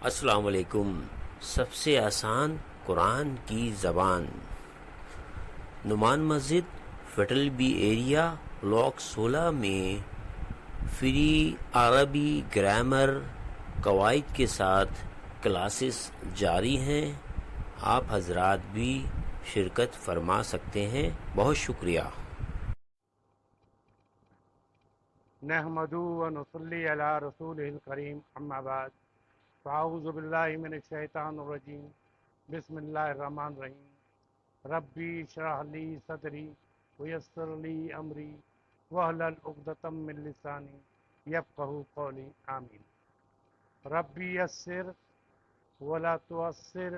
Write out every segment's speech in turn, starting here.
السلام علیکم۔ سب سے آسان قرآن کی زبان، نعمان مسجد، فیڈرل بی ایریا، بلاک 16 میں فری عربی گرامر قواعد کے ساتھ کلاسز جاری ہیں۔ آپ حضرات بھی شرکت فرما سکتے ہیں۔ بہت شکریہ۔ نحمدہ و نصلی علی رسولہ الکریم، اما بعد فاعوذ باللہ من الشیطان الرجیم، بسم اللہ الرحمن الرحیم۔ ربی اشرح لی صدری ویسر لی امری واحلل عقدۃ من لسانی یفقہوا قولی، آمین۔ ربی یسر ولا تعسر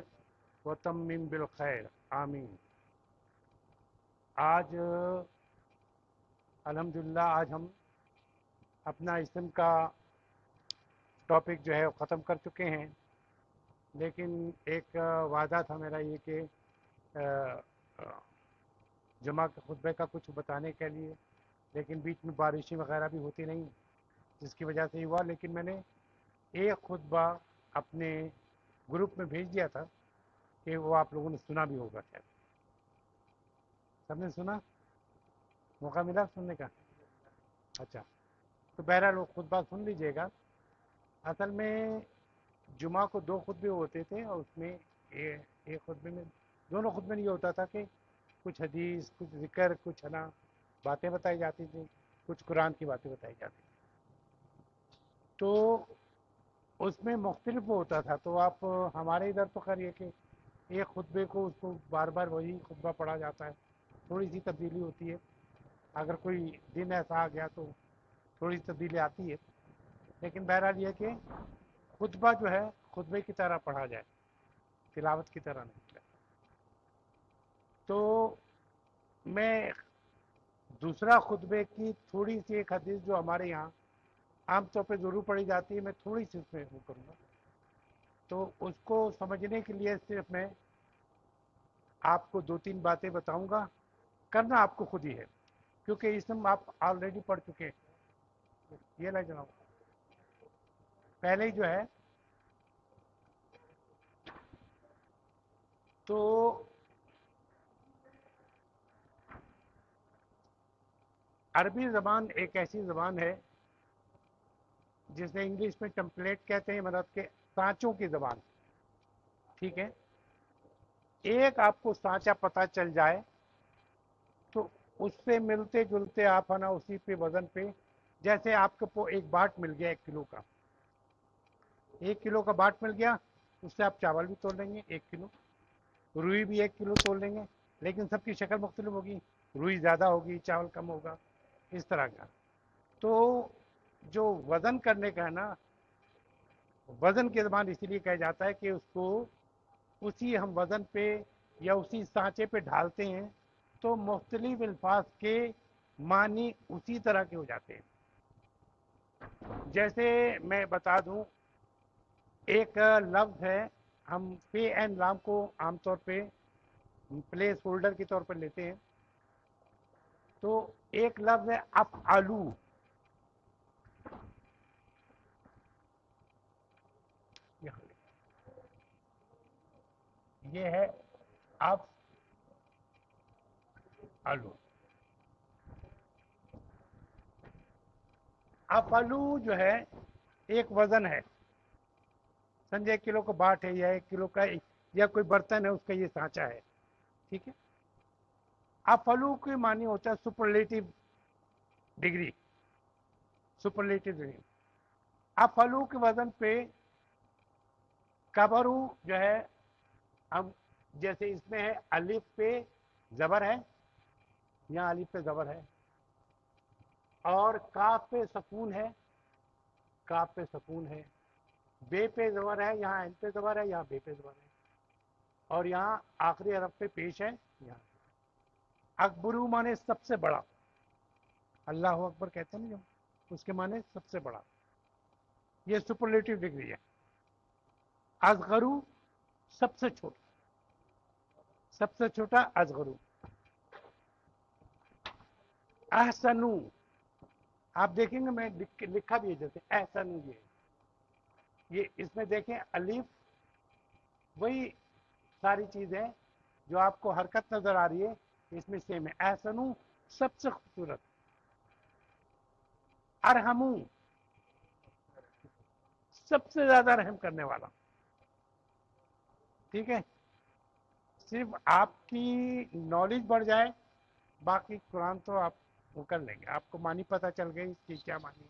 وتمم بالخیر، آمین۔ آج الحمدللہ ہم اپنا اسم کا ٹاپک جو ہے وہ ختم کر چکے ہیں، لیکن ایک وعدہ تھا میرا یہ کہ جمعہ کے خطبے کا کچھ بتانے کے لیے، لیکن بیچ میں بارشیں وغیرہ بھی ہوتی نہیں، جس کی وجہ سے ہی ہوا۔ لیکن میں نے ایک خطبہ اپنے گروپ میں بھیج دیا تھا کہ وہ آپ لوگوں نے سنا بھی ہوگا، شاید سب نے سنا، موقع ملا سننے کا؟ اچھا، تو بہرحال وہ خطبہ سن لیجئے گا۔ اصل میں جمعہ کو 2 خطبے ہوتے تھے، اور اس میں ایک خطبے میں، دونوں خطبے میں یہ ہوتا تھا کہ کچھ حدیث، کچھ ذکر، کچھ باتیں بتائی جاتی تھی، کچھ قرآن کی باتیں بتائی جاتی تھی، تو اس میں مختلف ہوتا تھا۔ تو آپ ہمارے ادھر تو خیر یہ کہ ایک خطبے کو اس کو بار بار وہی خطبہ پڑھا جاتا ہے، تھوڑی سی تبدیلی ہوتی ہے، اگر کوئی دن ایسا آ گیا تو تھوڑی سی تبدیلی آتی ہے، لیکن بہرحال یہ کہ خطبہ جو ہے خطبے کی طرح پڑھا جائے، تلاوت کی طرح نہیں۔ تو میں دوسرا خطبے کی تھوڑی سی ایک حدیث جو ہمارے یہاں عام طور پہ ضرور پڑھی جاتی ہے، میں تھوڑی سی اس میں وہ کروں گا، تو اس کو سمجھنے کے لیے صرف میں آپ کو 2-3 باتیں بتاؤں گا، کرنا آپ کو خود ہی ہے، کیونکہ اسم آپ آلریڈی پڑھ چکے ہیں۔ یہ لے جناب، پہلے ہی جو ہے تو عربی زبان ایک ایسی زبان ہے جسے انگلش میں ٹیمپلیٹ کہتے ہیں، مطلب کہ سانچوں کی زبان، ٹھیک ہے۔ ایک آپ کو سانچہ پتہ چل جائے تو اس سے ملتے جلتے آپ اسی پہ وزن پہ، جیسے آپ کو ایک باٹ مل گیا 1 کلو کا، 1 کلو کا باٹ مل گیا، اس سے آپ چاول بھی تول لیں گے 1 کلو، روئی بھی 1 کلو تول لیں گے، لیکن سب کی شکل مختلف ہوگی، روئی زیادہ ہوگی، چاول کم ہوگا، اس طرح کا۔ تو جو وزن کرنے کا ہے نا، وزن کی زبان اسی لیے کہا جاتا ہے کہ اس کو اسی ہم وزن پہ یا اسی سانچے پہ ڈھالتے ہیں تو مختلف الفاظ کے معنی اسی طرح کے ہو جاتے ہیں۔ جیسے میں بتا دوں، ایک لفظ ہے، ہم فے این لام کو عام طور پہ پلیس ہولڈر کے طور پر لیتے ہیں، تو ایک لفظ ہے افعلو، یہ ہے افعلو۔ افعلو جو ہے ایک وزن ہے، سمجھے 1 کلو کا باٹ ہے، یا 1 کلو کا یا کوئی برتن ہے، اس کا یہ سانچہ ہے، ٹھیک ہے۔ افعلو کی معنی ہوتا ہے سپرلیٹو ڈگری، سپرلیٹو ڈگری۔ افعلو کے وزن پہ کبرو جو ہے، ہم جیسے اس میں ہے الف پہ زبر ہے، یہاں الف پہ زبر ہے، اور کاف پہ سکون ہے، کاف پہ سکون ہے، بے پہ زبر ہے، یہاں این پہ زبر ہے، یہاں بے پہ زبر ہے، اور یہاں آخری حرف پہ پیش ہے، یہاں اکبرو مانے سب سے بڑا، اللہ اکبر کہتے ہیں نا جو، اس کے معنی سب سے بڑا، یہ سپرلیٹو ڈگری ہے۔ اصغرو سب سے چھوٹا، سب سے چھوٹا اصغرو۔ احسنو، آپ دیکھیں گے میں لکھا بھی ہے جیسے احسنو، یہ ये इसमें देखें अलिफ वही सारी चीज़ें जो आपको हरकत नजर आ रही है इसमें सेम है। एहसनू सबसे खूबसूरत, अरहमू सबसे ज्यादा रहम करने वाला। ठीक है, सिर्फ आपकी नॉलेज बढ़ जाए, बाकी कुरान तो आप वो कर लेंगे, आपको मानी पता चल गई इसकी क्या मानी है,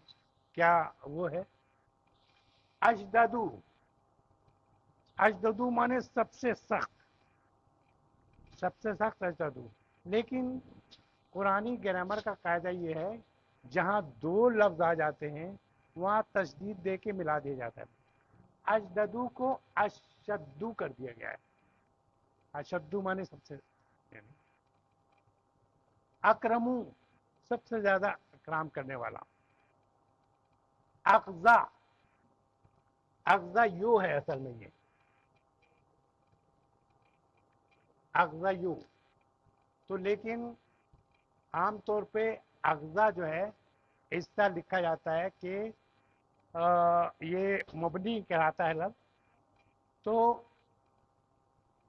क्या वो है। अजददू, अजददू माने सबसे सख्त, सबसे सख्त अजददू। लेकिन कुरानी ग्रामर का कायदा ये है जहां दो लफ्ज आ जाते हैं वहां तशदीद दे के मिला दिया जाता है। अजददू को अशद्दू कर दिया गया है। अशद्दू माने सबसे, यानी अकरमू सबसे ज्यादा इकराम करने वाला। अक़ज़ा, अक़ज़ा यू है असल में, ये अक़ज़ा यू तो, लेकिन आमतौर पे अक़ज़ा जो है इस तरह लिखा जाता है कि ये मबनी कहलाता है लफ्ज़। तो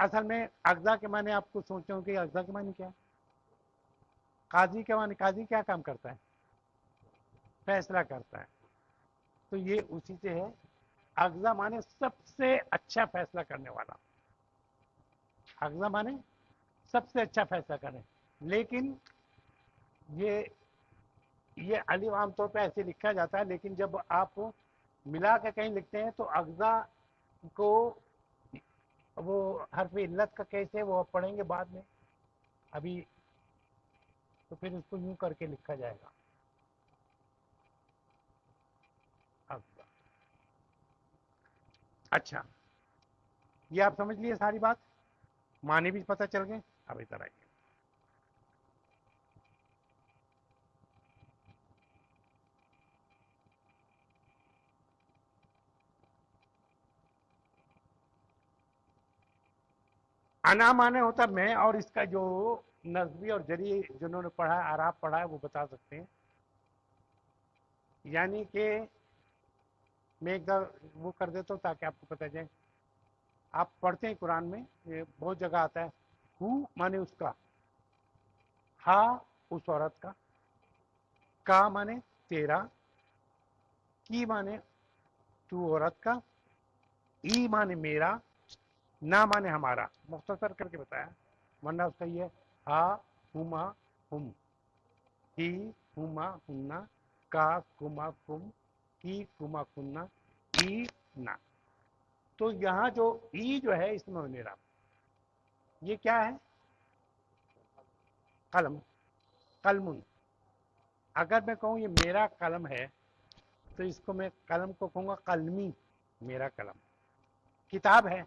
असल में अक़ज़ा के माने आपको सोचते हो कि अक़ज़ा के माने क्या है। काजी के माने, काजी क्या काम करता है, फैसला करता है, तो ये उसी से है। अक़ज़ा माने सबसे अच्छा फैसला करने वाला, अक़ज़ा माने सबसे अच्छा फैसला करें। लेकिन ये अलिफ आमतौर पे ऐसे लिखा जाता है, लेकिन जब आप मिला के कहीं लिखते हैं तो अक़ज़ा को वो हर्फ इल्लत का कैसे वो पढ़ेंगे बाद में, अभी तो फिर उसको यूं करके लिखा जाएगा अक़ज़ा। अच्छा, ये आप समझ लिए सारी बात, माने भी पता चल गए। अब इधर आइए, अना माने होता मैं, और इसका जो नज़मी और जरी जिन्होंने पढ़ा है, आराब पढ़ा है, वो बता सकते हैं। यानी कि मैं एक वो कर देता हूँ ताकि आपको पता जाए। आप पढ़ते हैं कुरान में, ये बहुत जगह आता है। हु माने उसका, हा उस औरत का माने तेरा, की माने तू औरत का, ई माने मेरा, ना माने हमारा। मुख्तसर करके बताया, वरना उसका ये हा हुमा हुम, ही हुमा हुन्ना, का कुमा कुम, की कुमा कुन्ना, ई ना। तो यहाँ जो ई जो है इसमें मेरा, ये क्या है, कलम, कलमुन। अगर मैं कहूँ ये मेरा कलम है तो इसको मैं कलम को कहूँगा कलमी, मेरा कलम। किताब है,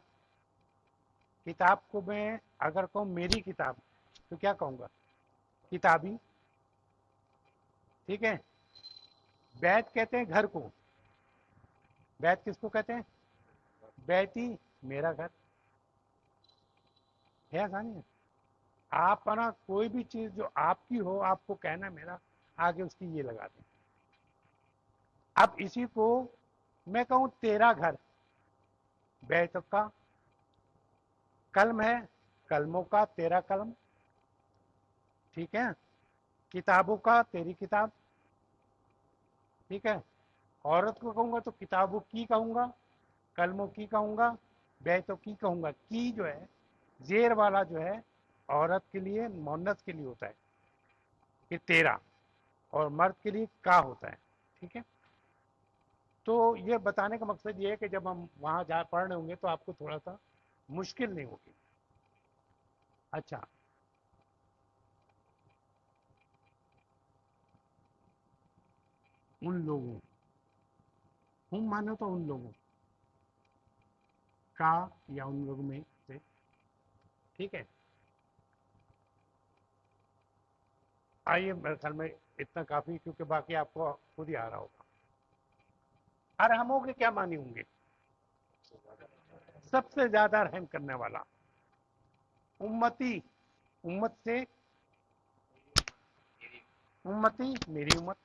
किताब को मैं अगर कहूँ मेरी किताब तो क्या कहूँगा, किताबी। ठीक है, बैत कहते हैं घर को, बैत किसको कहते हैं, बैती, मेरा घर है। आसानी है, आप ना कोई भी चीज जो आपकी हो आपको कहना मेरा, आगे उसकी ये लगा दें। अब इसी को मैं कहूं तेरा घर, बैत का, कलम है, कलमों का तेरा कलम। ठीक है, किताबों का तेरी किताब। ठीक है, औरत को कहूंगा तो किताबों की कहूंगा, कलमों की कहूंगा, बैतों की कहूंगा। की जो है जेर वाला जो है औरत के लिए, मोन्नस के लिए होता है कि तेरा, और मर्द के लिए का होता है। ठीक है, तो ये बताने का मकसद ये है कि जब हम वहां जा पढ़ रहे होंगे तो आपको थोड़ा सा मुश्किल नहीं होगी। अच्छा, उन लोगों, हम मानो तो उन लोगों का, या उन लोगों में से। ठीक है, आइए, मेरे ख्याल में इतना काफी, क्योंकि बाकी आपको खुद ही आ रहा होगा। अरहमों के क्या मानी होंगे, सबसे ज्यादा रहम करने वाला। उम्मती, उम्मत से, उम्मती मेरी उम्मत।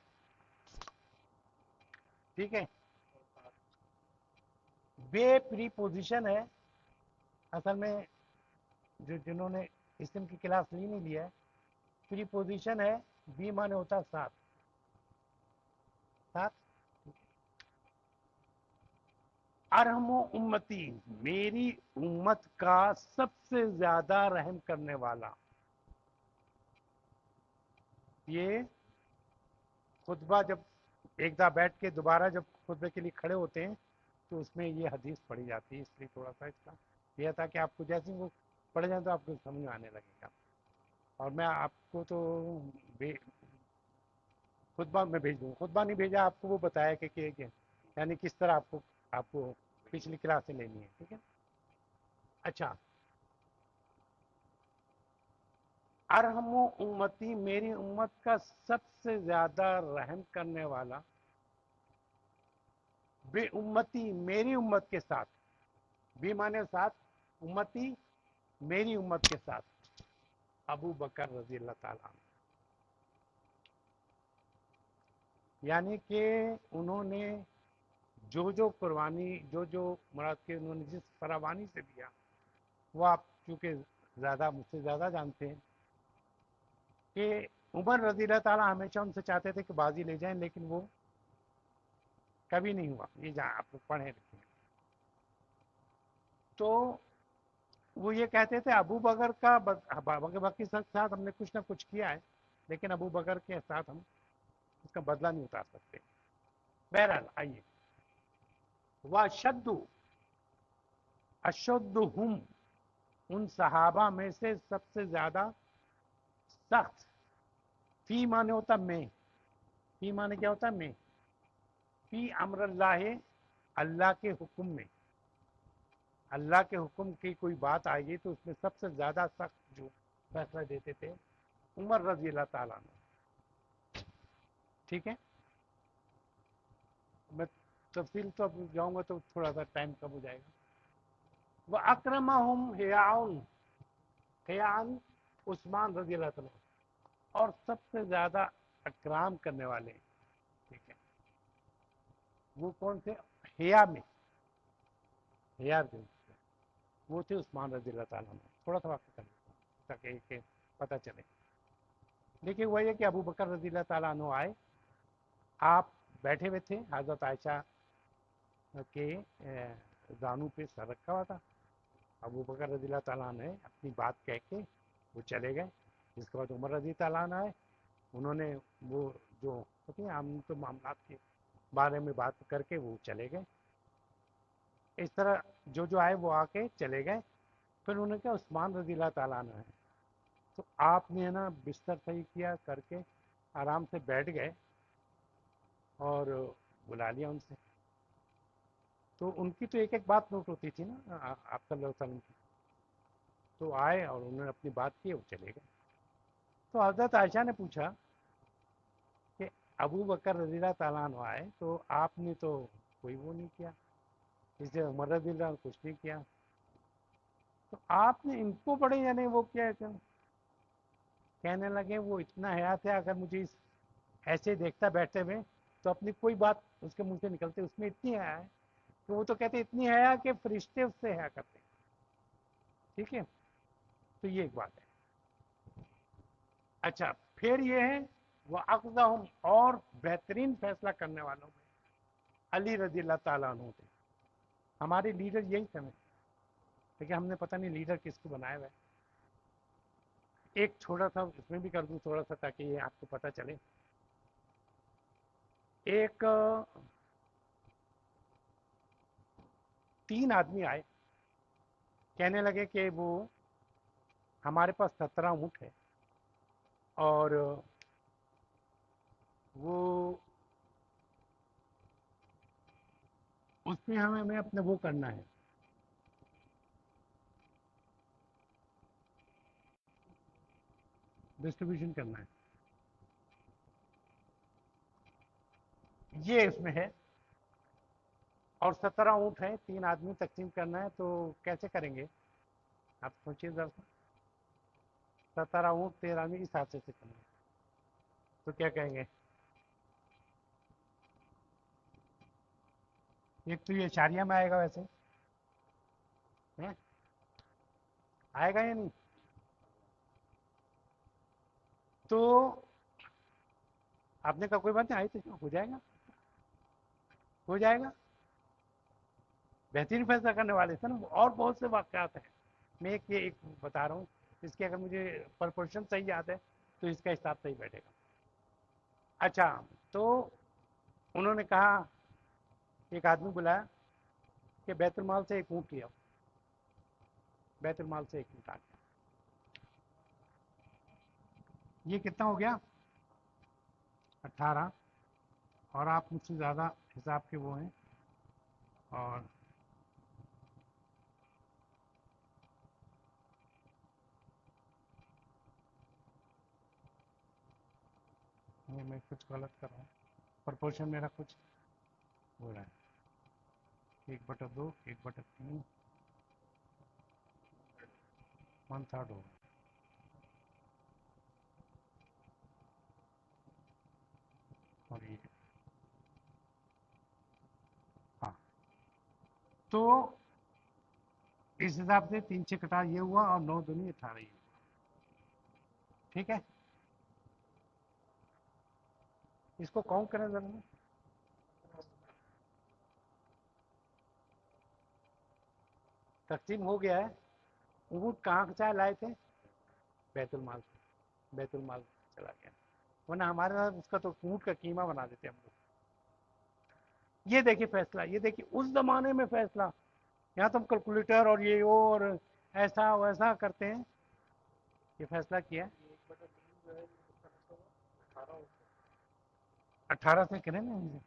ठीक है, बे प्रीपोजिशन है, असल में जो जिन्होंने इसम की क्लास ली नहीं लिया है, प्रीपोजिशन है, बी माने होता है साथ, साथ। अरहमो उम्मती, मेरी उम्मत का सबसे ज्यादा रहम करने वाला। ये खुतबा जब एक दफा बैठ के दोबारा जब खुतबे के लिए खड़े होते हैं तो उसमें ये हदीस पढ़ी जाती है, इसलिए थोड़ा सा इसका यह था कि आपको जैसे वो पढ़ जाए तो आपको समझ में आने लगेगा। और मैं आपको तो खुतबा में भेज दूँ, खुतबा नहीं भेजा आपको, वो बताया कि यानी किस तरह आपको आपको पिछली क्लास से लेनी है, ठीक है। अच्छा, अरहमो उम्मती, मेरी उम्मत का सबसे ज्यादा रहम करने वाला, बे उम्मती, मेरी उम्मत के साथ, बे माने साथ, उम्मती मेरी उम्मत के साथ, अबू बकर रजी अल्लाह ताला। यानी कि उन्होंने जो जो कुर्बानी, जो जो मुराद के उन्होंने जिस फरावानी से दिया, वो आप चूँकि ज़्यादा मुझसे ज़्यादा जानते हैं कि उमर रजी अल्लाह ताला हमेशा उनसे चाहते थे कि बाजी ले जाएं, लेकिन वो कभी नहीं हुआ। ये जहाँ आप लोग पढ़े रखे हैं, तो वो ये कहते थे अबू बकर का बाकी सब साथ हमने कुछ ना कुछ किया है, लेकिन अबू बकर के साथ हम उसका बदला नहीं उतार सकते। बहरहाल आइए, वशद्दु, अशद्दुहुम, उन सहाबा में से सबसे ज्यादा सख्त, फी माने होता मैं, फी माने क्या होता है मैं, फी अमरल्लाह, अल्लाह के हुक्म में, अल्लाह के हुक्म की कोई बात आएगी तो उसमें सबसे ज्यादा सख्त जो फैसला देते थे उमर रजी अल्लाह ताला ने, ठीक है। मैं तफसील तो अब जाऊंगा तो थोड़ा सा टाइम कम हो जाएगा। वह अक्रमहुम हियाउन, हियान उस्मान रजी अल्लाह ताला, और सबसे ज्यादा अकराम करने वाले, ठीक है, वो कौन थे, हिया में, हिया में वो थे उस्मान रजी अल्लाह ताला ने। थोड़ा सा वाक़ कर ताकि पता चले। देखिए वही है कि अबू बकर रजी अल्लाह ताला अन्हु आए, आप बैठे हुए थे, हज़रत आयशा के जानू पे सर रखा हुआ था। अबू बकर रजी अल्लाह ताला ने अपनी बात कह के वो चले गए। जिसके बाद उमर रजी ताला आए, उन्होंने वो जो होती है आम तो मामला के बारे में बात करके वो चले गए। इस तरह जो जो आए वो आके चले गए। फिर उन्होंने कहा उस्मान रजी अल्लाह ताला ने है, तो आपने है ना बिस्तर सही किया करके आराम से बैठ गए और बुला लिया उनसे। तो उनकी तो एक एक बात नोट होती थी ना आप सल्लल्लाहु अलैहि वसल्लम की। तो आए और उन्होंने अपनी बात की, वो चले गए। तो हज़रत आयशा ने पूछा कि अबू बकर रज़ी अल्लाह ताला अन्हु आए तो आपने तो कोई वो नहीं किया, इसलिए उमर रज़ी अल्लाह कुछ नहीं किया, तो आपने इनको बड़े यानी वो क्या कहने लगे वो इतना हयात है, अगर मुझे इस ऐसे देखता बैठे हुए तो अपनी कोई बात उसके मुंह से निकलते उसमें इतनी हया है, तो वो तो कहते इतनी हया कि फरिश्ते उससे हया करते, ठीक है। तो ये एक बात है। अच्छा, फिर ये है वह अक़ज़हुम, और बेहतरीन फैसला करने वालों में अली रज़ी अल्लाह ताला अन्हु थे। हमारे लीडर यही समय, लेकिन हमने पता नहीं लीडर किसको बनाया हुआ है। एक छोटा सा इसमें भी कर दूं थोड़ा सा ताकि ये आपको पता चले। एक 3 आदमी आए, कहने लगे कि वो हमारे पास 17 ऊँट है और वो उसमें हमें अपने वो करना है, डिस्ट्रीब्यूशन करना है, ये इसमें है। और 17 ऊँट है, 3 आदमी तकसीम करना है, तो कैसे करेंगे आप सोचिए जरा सा। 17 ऊँट 13 आदमी इस हादसे से करेंगे तो क्या कहेंगे। एक तो ये इशारिया में आएगा वैसे, हैं? आएगा या नहीं? तो आपने कहा कोई बात नहीं, आई तो हो जाएगा, हो जाएगा। बेहतरीन फैसला करने वाले थे ना। और बहुत से वाकयात हैं, मैं एक बता रहा हूँ, इसके अगर मुझे प्रपोर्शन सही याद है तो इसका हिसाब सही बैठेगा। अच्छा, तो उन्होंने कहा, एक आदमी बुलाया कि बैतुल माल से एक ऊँट लिया। बैतुल माल से एक ऊँट आ गया। ये कितना हो गया? 18। और आप मुझसे ज़्यादा हिसाब के वो हैं। और ये मैं कुछ गलत कर रहा हूँ, प्रपोर्शन मेरा कुछ हो रहा है। 1/2, 1/3, 1/3 होगा। और ये, हाँ, तो इस हिसाब से 3 से कटा ये हुआ, और 9 दूनी 18 ये हुआ। ठीक है, इसको काउंट करें जरा। तकसीम हो गया है। ऊँट कहाँ से लाए थे? बैतुल माल से। बैतुल माल चला गया, वरना हमारे साथ उसका तो ऊँट का कीमा बना देते हम लोग। ये देखिए फैसला, ये देखिए उस जमाने में फैसला। यहाँ तो हम कैलकुलेटर और ये वो और ऐसा वैसा करते हैं, ये फैसला किया। 18 से करें ना इनसे।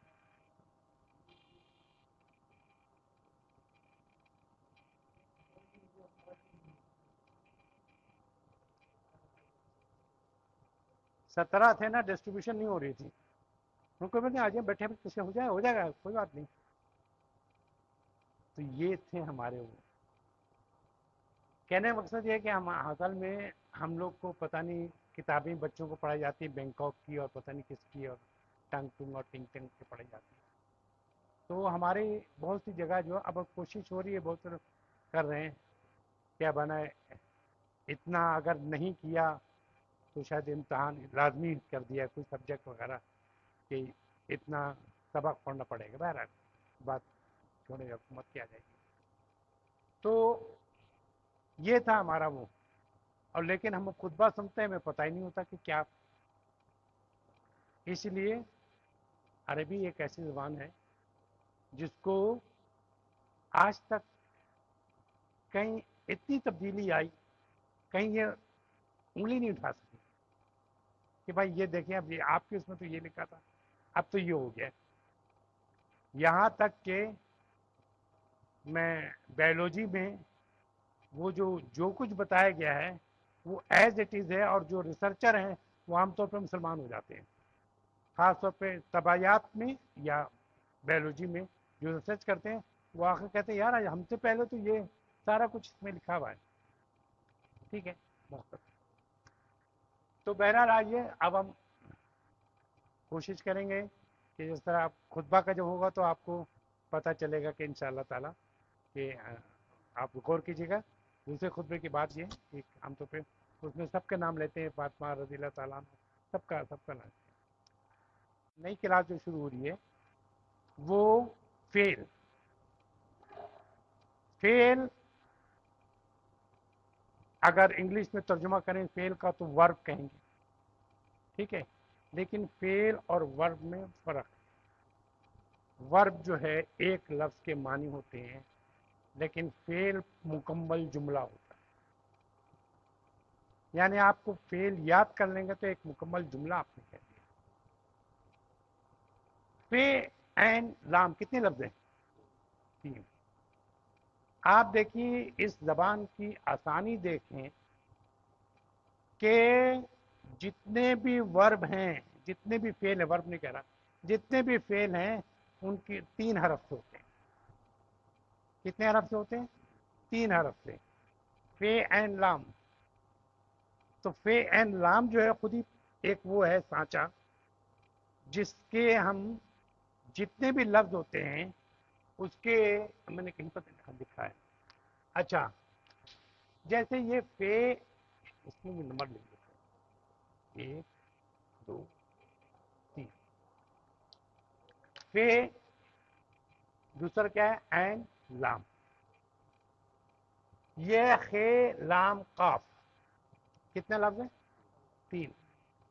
सत्रह थे ना, डिस्ट्रीब्यूशन नहीं हो रही थी। उनको बोलते आ जाए, बैठे किससे हो जाएगा, कोई बात नहीं। तो ये थे हमारे वो। कहने का मकसद ये है कि हम असल में हम लोग को पता नहीं, किताबें बच्चों को पढ़ाई जाती है बैंकॉक की और पता नहीं किसकी, और टंग टुंग और टिंग टिंग की पढ़ाई जाती है। तो हमारी बहुत सी जगह जो अब कोशिश हो रही है, बहुत से कर रहे हैं, क्या बना है, इतना अगर नहीं किया तो शायद इम्तहान लाजमी कर दिया कुछ सब्जेक्ट वगैरह कि इतना सबक पढ़ना पड़ेगा। बहरहाल बात छोड़ेगा, हुकूमत की आ जाएगी। तो ये था हमारा वो। और लेकिन हम खुतबा सुनते हैं, हमें पता ही नहीं होता कि क्या। इसलिए अरबी एक ऐसी ज़बान है जिसको आज तक कहीं इतनी तब्दीली आई, कहीं ये उंगली नहीं उठा सकी कि भाई ये देखें, अब ये आपके उसमें तो ये लिखा था, अब तो ये हो गया। यहाँ तक कि मैं बायोलॉजी में वो जो कुछ बताया गया है वो एज इट इज़ है, और जो रिसर्चर हैं वो आमतौर पर मुसलमान हो जाते हैं। ख़ास तौर पे तबायात में या बायोलॉजी में जो रिसर्च करते हैं, वो आकर कहते हैं यार हमसे पहले तो ये सारा कुछ इसमें लिखा हुआ है। ठीक है, बहुत। तो बहरहाल आइए, अब हम कोशिश करेंगे कि जिस तरह आप खुतबा का जब होगा तो आपको पता चलेगा कि इंशाअल्लाह ताला कि आप गौर कीजिएगा। दूसरे खुतबे की बात ये कि आमतौर पे उसमें सबके नाम लेते हैं, फातिमा रज़ी अल्लाह ताला अन्हा, सबका नाम। नई क्लास जो शुरू हो रही है वो फेल फेल अगर इंग्लिश में तर्जुमा करें फेल का तो वर्ब कहेंगे। ठीक है, लेकिन फेल और वर्ब में फ़र्क है। वर्ब जो है एक लफ्ज़ के मानी होते हैं, लेकिन फेल मुकम्मल जुमला होता है। यानी आपको फेल याद कर लेंगे तो एक मुकम्मल जुमला आपने कह दिया। फे एंड लाम कितने लफ्ज़ हैं? 3। आप देखिए इस जबान की आसानी देखें कि जितने भी वर्ब हैं, जितने भी फेल है, वर्ब नहीं कह रहा, जितने भी फेल हैं उनकी 3 हरफ से होते हैं। कितने हरफ से होते हैं? 3 हरफ से। फे एंड लाम। तो फे एंड लाम जो है खुद ही एक वो है सांचा, जिसके हम जितने भी लफ्ज होते हैं उसके, मैंने कहीं पर लिखा है, अच्छा, जैसे ये फे, इसमें भी नंबर लिख देते हैं, 1 2 3, फे, दूसरा क्या है एन लाम, ये खे लाम काफ, कितने लफ्ज हैं? 3।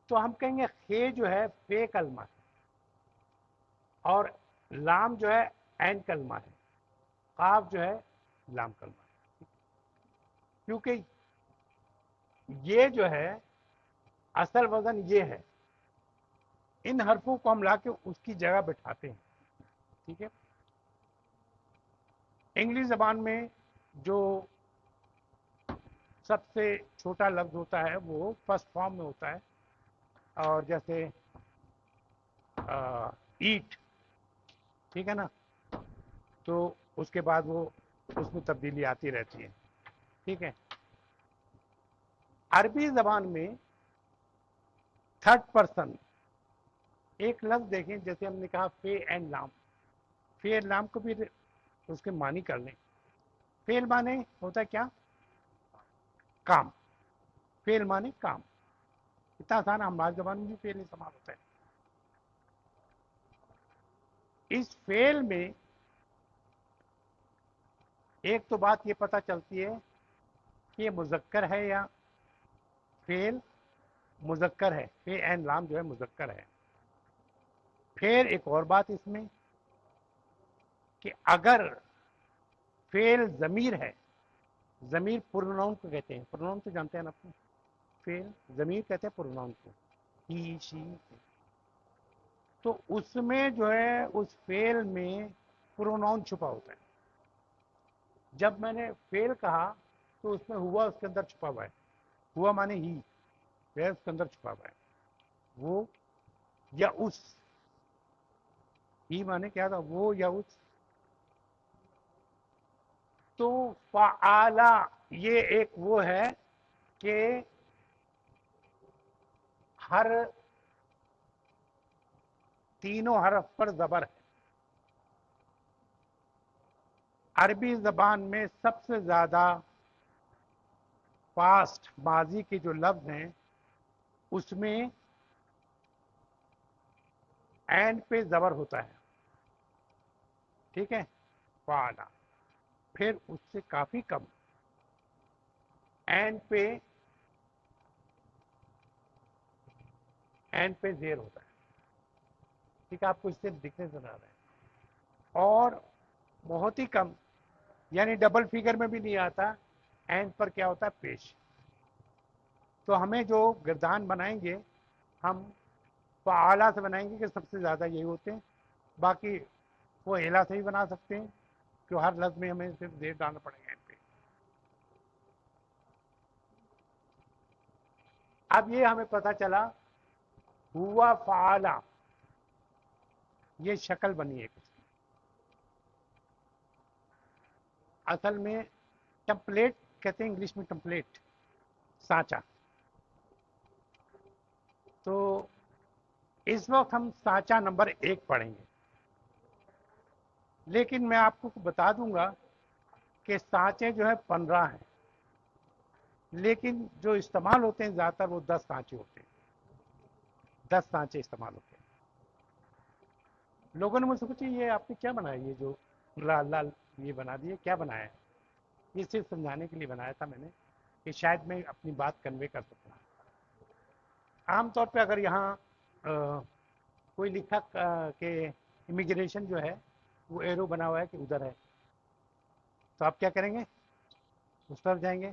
तो हम कहेंगे खे जो है फे कलमा है, और लाम जो है एन कलमा है, काफ जो है लाम कलमा है, क्योंकि ये जो है असल वजन ये है, इन हरफों को हम लाके उसकी जगह बिठाते हैं। ठीक है, इंग्लिश जबान में जो सबसे छोटा लफ्ज होता है वो फर्स्ट फॉर्म में होता है, और जैसे ईट, ठीक है ना, तो उसके बाद वो उसमें तब्दीली आती रहती है। ठीक है, अरबी जबान में थर्ड पर्सन एक लफ्ज देखें, जैसे हमने कहा फे एंड लाम, फे एंड लाम को भी उसके मानी कर लें। फेल माने होता है क्या? काम। फेल माने काम, इतना आसान, हमारी जबान में भी फेल इस्तेमाल होता है। इस फेल में एक तो बात ये पता चलती है कि ये मुजक्कर है या फेल मुजक्कर है, फे एंड लाम जो है मुजक्कर है। फिर एक और बात इसमें कि अगर फेल जमीर है, जमीर प्रोनाउन को कहते हैं, प्रोनाउन तो जानते हैं ना अपने, फेल जमीर कहते हैं प्रोनाउन को, ही शी, तो उसमें जो है उस फेल में प्रोनाउन छुपा होता है। जब मैंने फेल कहा तो उसमें हुआ उसके अंदर छुपा हुआ है, हुआ माने ही, वह उसके अंदर छुपा हुआ है, वो या उस, ही माने क्या था, वो या उस। तो फ़आला ये एक वो है कि हर तीनों हरफ पर जबर है। अरबी जबान में सबसे ज्यादा पास्ट माजी के जो लफ्ज हैं उसमें एंड पे जबर होता है। ठीक है, फ़आला। फिर उससे काफी कम एंड पे जेर होता है। ठीक है, आपको इससे दिखने से रहा है। और बहुत ही कम, यानी डबल फिगर में भी नहीं आता, एंड पर क्या होता है, पेश। तो हमें जो गिरदान बनाएंगे हम फ़आला से बनाएंगे कि सबसे ज़्यादा यही होते हैं, बाकी वो एला से ही बना सकते हैं कि हर लफ्ज में हमें सिर्फ जेर डालना पड़ेगा एंड पे। अब ये हमें पता चला हुआ फ़आला, ये शक्ल बनी है कुछ, असल में टेम्पलेट कहते हैं इंग्लिश में, टेम्पलेट, सांचा। तो इस वक्त हम सांचा नंबर 1 पढ़ेंगे, लेकिन मैं आपको बता दूंगा कि सांचे जो है 15 हैं, लेकिन जो इस्तेमाल होते हैं ज़्यादातर वो 10 सांचे होते हैं, 10 सांचे इस्तेमाल होते हैं। लोगों ने मुझसे पूछा ये आपने क्या बनाया, ये जो लाल लाल ये बना दिए, क्या बनाया है? ये सिर्फ समझाने के लिए बनाया था मैंने कि शायद मैं अपनी बात कन्वे कर सकूँ। आमतौर पे अगर यहाँ कोई लिखा कि इमिग्रेशन जो है वो एरो बना हुआ है कि उधर है, तो आप क्या करेंगे, उस तरफ जाएंगे,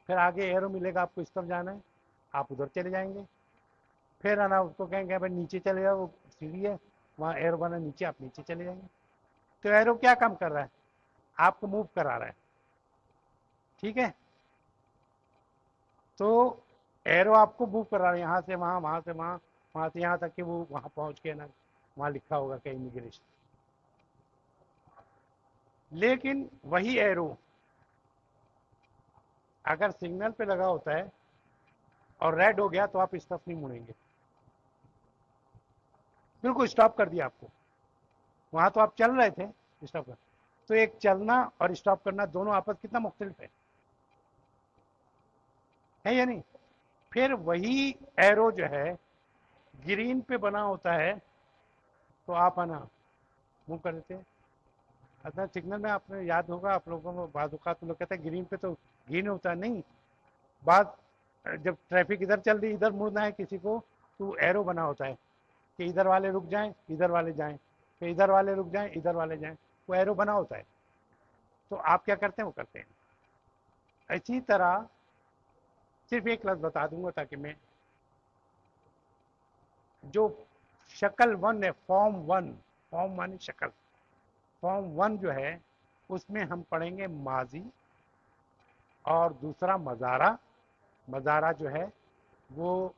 फिर आगे एरो मिलेगा आपको इस तरफ जाना है, आप उधर चले जाएंगे, फिर है ना उसको कहेंगे भाई नीचे चले जाओ, वो सीढ़ी है वहाँ एरो बना नीचे, आप नीचे चले जाएंगे। तो एरो क्या काम कर रहा है, आपको मूव करा रहा है। ठीक है, तो एरो आपको मूव करा रहा है, यहाँ से वहाँ, वहाँ से वहाँ, वहाँ से यहाँ तक कि वो वहाँ पहुँच के ना वहाँ लिखा होगा कि इमिग्रेशन। लेकिन वही एरो अगर सिग्नल पे लगा होता है और रेड हो गया तो आप इस तरफ नहीं मुड़ेंगे, बिल्कुल स्टॉप कर दिया आपको, वहां तो आप चल रहे थे, स्टॉप कर, तो एक चलना और स्टॉप करना दोनों आपस कितना मुख्तलिफ है या नहीं? फिर वही एरो जो है ग्रीन पे बना होता है तो आप है ना मूव कर देते हैं। अगर सिग्नल में आपने याद होगा आप लोगों को बाद औकात लोग कहते हैं ग्रीन पे तो ग्रीन होता है, नहीं, बाद जब ट्रैफिक इधर चल रही इधर मुड़ना है किसी को तो एरो बना होता है कि इधर वाले रुक जाएं इधर वाले जाएं, फिर इधर वाले रुक जाएं इधर वाले जाएं, वो एरो बना होता है। तो आप क्या करते हैं वो करते हैं। इसी तरह सिर्फ एक लफ्ज बता दूंगा ताकि मैं जो शक्ल वन है फॉर्म मानी शक्ल, फॉर्म वन जो है उसमें हम पढ़ेंगे माजी और दूसरा मज़ारा। मज़ारा जो है वो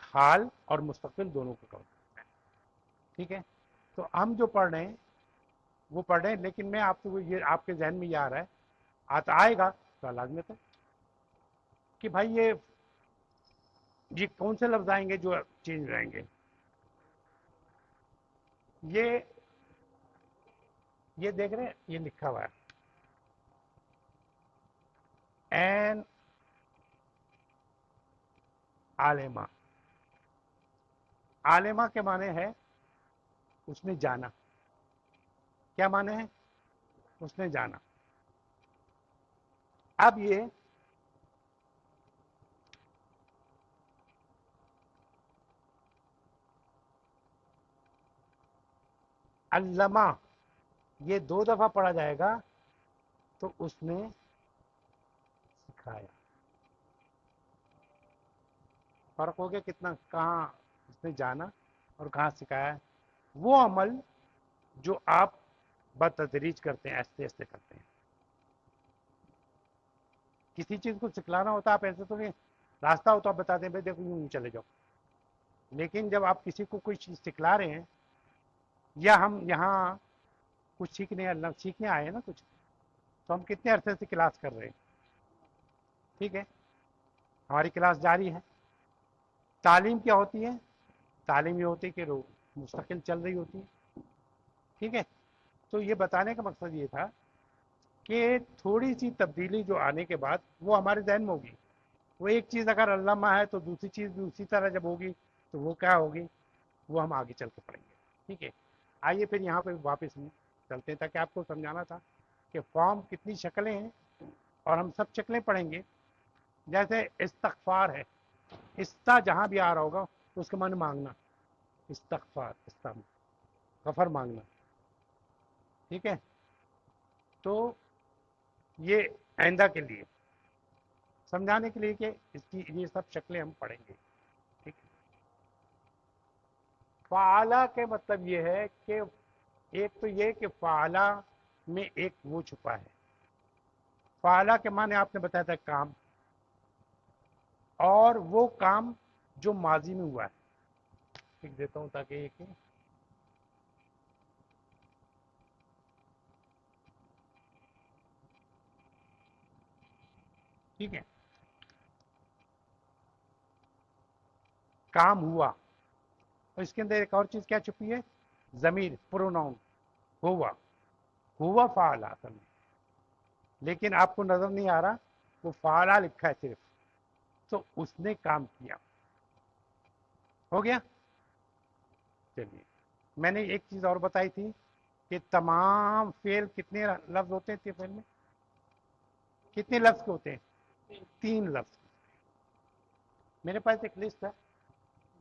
हाल और मुस्तकबिल दोनों को कवर करता है। ठीक है, तो हम जो पढ़ रहे हैं वो पढ़ रहे हैं, लेकिन मैं आपको ये आपके जहन में ये आ रहा है आता आएगा तो लाजमत है कि भाई ये कौन से लफ्ज आएंगे जो चेंज रहेंगे। ये देख रहे हैं ये लिखा हुआ है एन आलेमा। आलेमा के माने है उसने जाना। क्या माने हैं? उसने जाना। अब ये अल्लमा ये 2 दफा पढ़ा जाएगा तो उसने सिखाया। फर्क हो गया कितना, कहाँ उसने जाना और कहाँ सिखाया। वो अमल जो आप बतदरीज करते हैं, आहिस्ते आहिस्ते करते हैं। किसी चीज को सिखलाना होता आप ऐसे तो नहीं, रास्ता हो तो आप बता दें भाई देखो यूं चले जाओ। लेकिन जब आप किसी को कोई चीज सिखला रहे हैं या हम यहाँ कुछ सीखने आए हैं ना कुछ, तो हम कितने अरसे से क्लास कर रहे हैं। ठीक है, हमारी क्लास जारी है। तालीम क्या होती है? तालीम ये होती है कि मुस्तकिल चल रही होती है। ठीक है, तो ये बताने का मकसद ये था कि थोड़ी सी तब्दीली जो आने के बाद वो हमारे जहन में होगी। वो एक चीज़ अगर अल्लामा है तो दूसरी चीज़ भी उसी तरह जब होगी तो वो क्या होगी, वो हम आगे चल के पढ़ेंगे। ठीक है, आइए फिर यहाँ पे वापस चलते हैं ताकि आपको समझाना था कि फॉर्म कितनी शक्लें हैं और हम सब शक्लें पढ़ेंगे। जैसे इस्तगफार है, इस्ता जहाँ भी आ रहा होगा उसके मन मांगना, इस्तगफार इस्ता गफर मांगना। ठीक है, तो ये आइंदा के लिए समझाने के लिए कि इसकी ये सब शक्लें हम पढ़ेंगे। ठीक है, फ़ाला के मतलब ये है कि एक तो ये कि फ़ाला में एक वो छुपा है। फ़ाला के माने आपने बताया था काम, और वो काम जो माजी में हुआ है। लिख देता हूं ताकि एक ठीक है, काम हुआ और इसके अंदर एक और चीज क्या छुपी है, जमीर प्रोनाउन हुआ। हुआ फ़ाला असल में, लेकिन आपको नजर नहीं आ रहा, वो फ़ाला लिखा है सिर्फ, तो उसने काम किया। हो गया। चलिए, मैंने एक चीज और बताई थी कि तमाम फेल कितने लफ्ज होते हैं फेल में, कितने लफ्ज के होते हैं? 3 लफ्ज। मेरे पास एक लिस्ट है,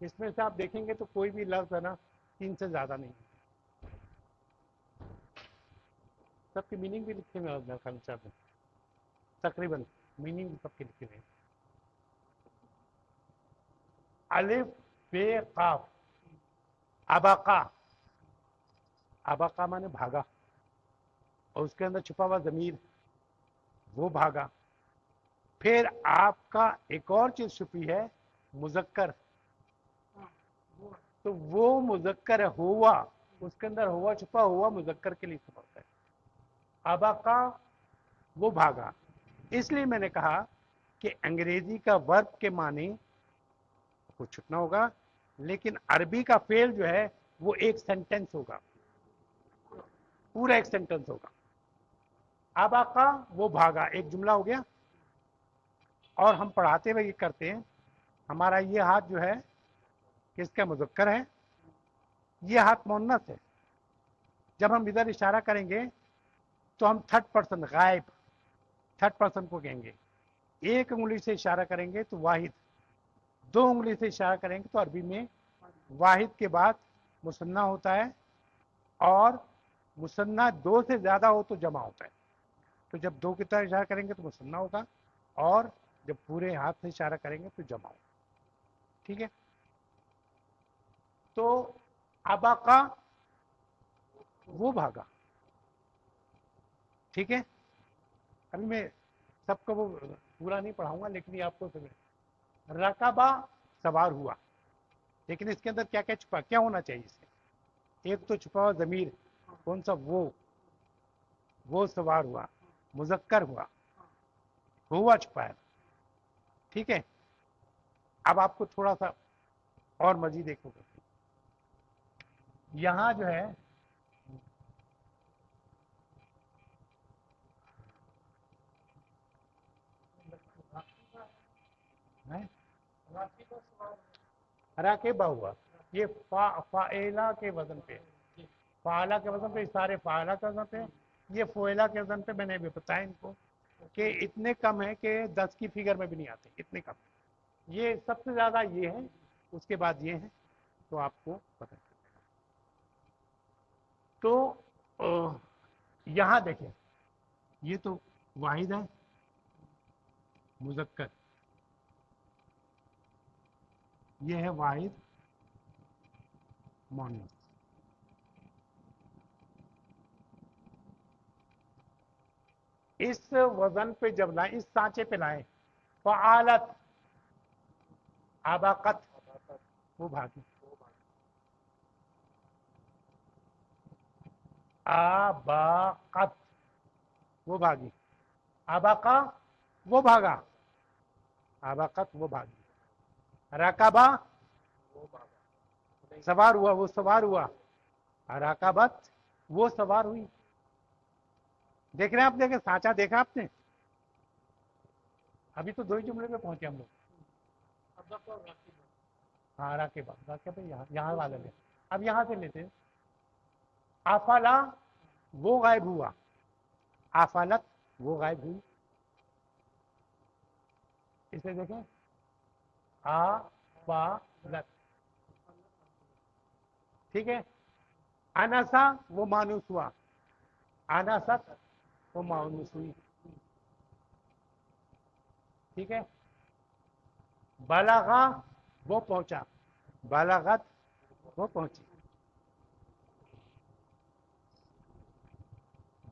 इसमें से आप देखेंगे तो कोई भी लफ्ज है ना 3 से ज्यादा नहीं। सबकी मीनिंग भी लिखे हुए हैं खाली, तकरीबन मीनिंग सबके लिखे हुए हैं। अलिफ बे काफ, अबाका। अबाका माने भागा, और उसके अंदर छुपा हुआ जमीर वो भागा। फिर आपका एक और चीज छुपी है मुजक्कर, तो वो मुजक्कर है हुआ, उसके अंदर हुआ छुपा, हुआ मुजक्कर के लिए छुपा होता है। अबाका वो भागा। इसलिए मैंने कहा कि अंग्रेजी का वर्ब के माने कुछ छुपना होगा, लेकिन अरबी का फेल जो है वो एक सेंटेंस होगा, पूरा एक सेंटेंस होगा। आबाका वो भागा, एक जुमला हो गया। और हम पढ़ाते हुए ये करते हैं, हमारा ये हाथ जो है किसका मुज़क्कर है, ये हाथ मुअन्नस है। जब हम इधर इशारा करेंगे तो हम थर्ड पर्सन गायब, थर्ड पर्सन को कहेंगे। एक उंगली से इशारा करेंगे तो वाहिद, दो उंगली से इशारा करेंगे तो अरबी में वाहिद के बाद मुसन्ना होता है, और मुसन्ना दो से ज्यादा हो तो जमा होता है। तो जब दो की तरफ इशारा करेंगे तो मुसन्ना होगा, और जब पूरे हाथ से इशारा करेंगे तो जमा होगा। ठीक है, तो अबाका वो भागा। ठीक है, अभी मैं सबको वो पूरा नहीं पढ़ाऊंगा, लेकिन ये आपको समझ। रकाबा सवार हुआ, लेकिन इसके अंदर क्या क्या छुपा, क्या होना चाहिए इसके? एक तो छुपा हुआ जमीर, कौन सा? वो सवार हुआ, मुजक्कर हुआ छुपा है। ठीक है, अब आपको थोड़ा सा और मजीद देखोगे, यहां जो है राकेबा हुआ, ये फाएला के वजन पे, फाला के वजन पे, सारे फाला के वजन पे, ये फोएला के वजन पे। मैंने भी बताया इनको कि इतने कम है कि 10 की फिगर में भी नहीं आते, इतने कम। ये सबसे ज्यादा ये है, उसके बाद ये है, तो आपको पता है। तो यहां देखें, ये तो वाहिद है मुजक्कर, ये है वाहिद मुअन्नस। इस वजन पे जब लाए, इस सांचे पे लाए, फ़आलत, आबाकत वो भागी, आबाकत वो भागी, आबाका वो भागा, आबाकत वो भागी, रकाबा सवार हुआ, वो सवार हुआ, रकाबत वो सवार हुई। देख रहे हैं आप? देखे सांचा देखा आपने? अभी तो दो ही जुमले पे पहुंचे हम लोग। हाँ, राकेबा, राकेबा यहाँ वाले में। अब यहाँ से लेते हैं, आफाला वो गायब हुआ, आफालत वो गायब हुई। इसे देखें, आफालत। ठीक है, अनसा वो मानूस हुआ, अनसत वो मानूस हुई। ठीक है, बलगा वो पहुंचा, बलगत वो पहुंची।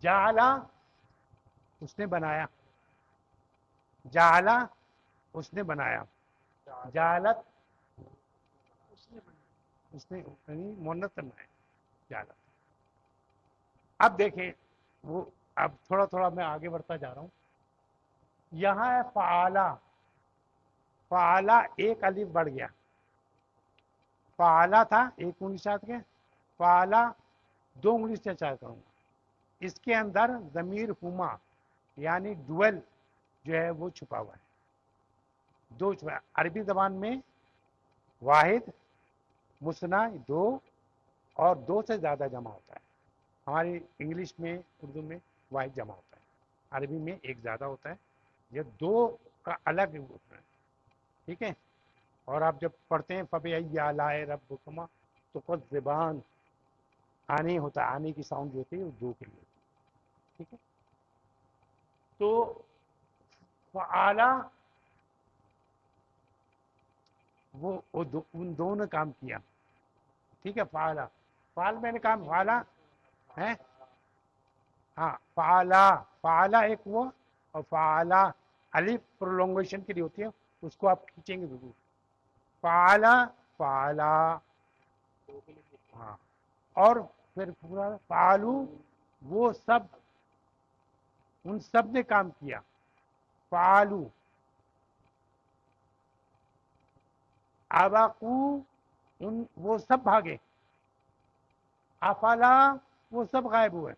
जाला उसने बनाया, जाला उसने बनाया, जालत उसने मुन्नत बनाया, जाला। अब देखें वो, अब थोड़ा थोड़ा मैं आगे बढ़ता जा रहा हूं। यहां है फ़आला, फ़आला एक अलिफ बढ़ गया, फ़आला था एक उंगली साथ के, फ़आला दो उंगली से चार करूंगा। इसके अंदर जमीर हुमा यानी डुअल जो है वो छुपा हुआ है, दो छुपा है। अरबी जबान में वाहिद, मुसना दो, और दो से ज्यादा जमा होता है। हमारी इंग्लिश में, उर्दू में वाहिद जमा होता है, अरबी में एक ज्यादा होता है, ये दो का अलग होता है। ठीक है, और आप जब पढ़ते हैं फबी आलाए रब्बुकुमा, तो खुद ज़बान आने होता है, आने की साउंड जो होती है वो दो के लिए। ठीक है, तो फ़आला उन दोनों ने काम किया। ठीक है, फ़आला, फ़ाल मैंने काम फ़आला है, हाँ फ़आला, फ़आला एक वो, और फ़आला अलिफ प्रोलोंगेशन के लिए होती है, उसको आप खींचेंगे जरूर। फ़आला, फ़आला, हाँ, और फिर पूरा फ़ालू वो सब, उन सब ने काम किया, फ़ालू। आबाकू उन वो सब भागे, आफाला वो सब गायब हुए,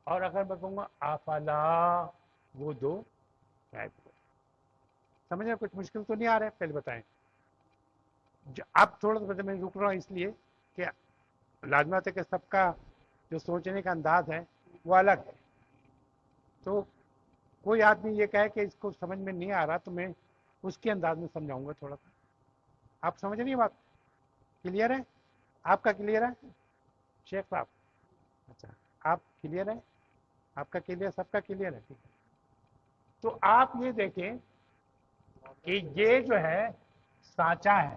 اور اگر میں کہوں گا افلا، وہ دو غائب ہو گئے. سمجھ میں کچھ مشکل تو نہیں آ رہا ہے؟ پہلے بتائیں. اب تھوڑا سا میں رک رہا ہوں اس لیے کہ لازمات ہے کہ سب کا جو سوچنے کا انداز ہے وہ الگ ہے. تو کوئی آدمی یہ کہے کہ اس کو سمجھ میں نہیں آ رہا تو میں اس کے انداز میں سمجھاؤں گا تھوڑا سا. آپ سمجھ رہی ہیں بات؟ کلیئر ہے؟ آپ کا کلیئر ہے شیخ صاحب؟ اچھا، آپ کلیئر ہے؟ آپ کا کلیئر، سب کا کلیئر ہے؟ ٹھیک ہے. تو آپ یہ دیکھیں کہ یہ جو ہے سانچا ہے.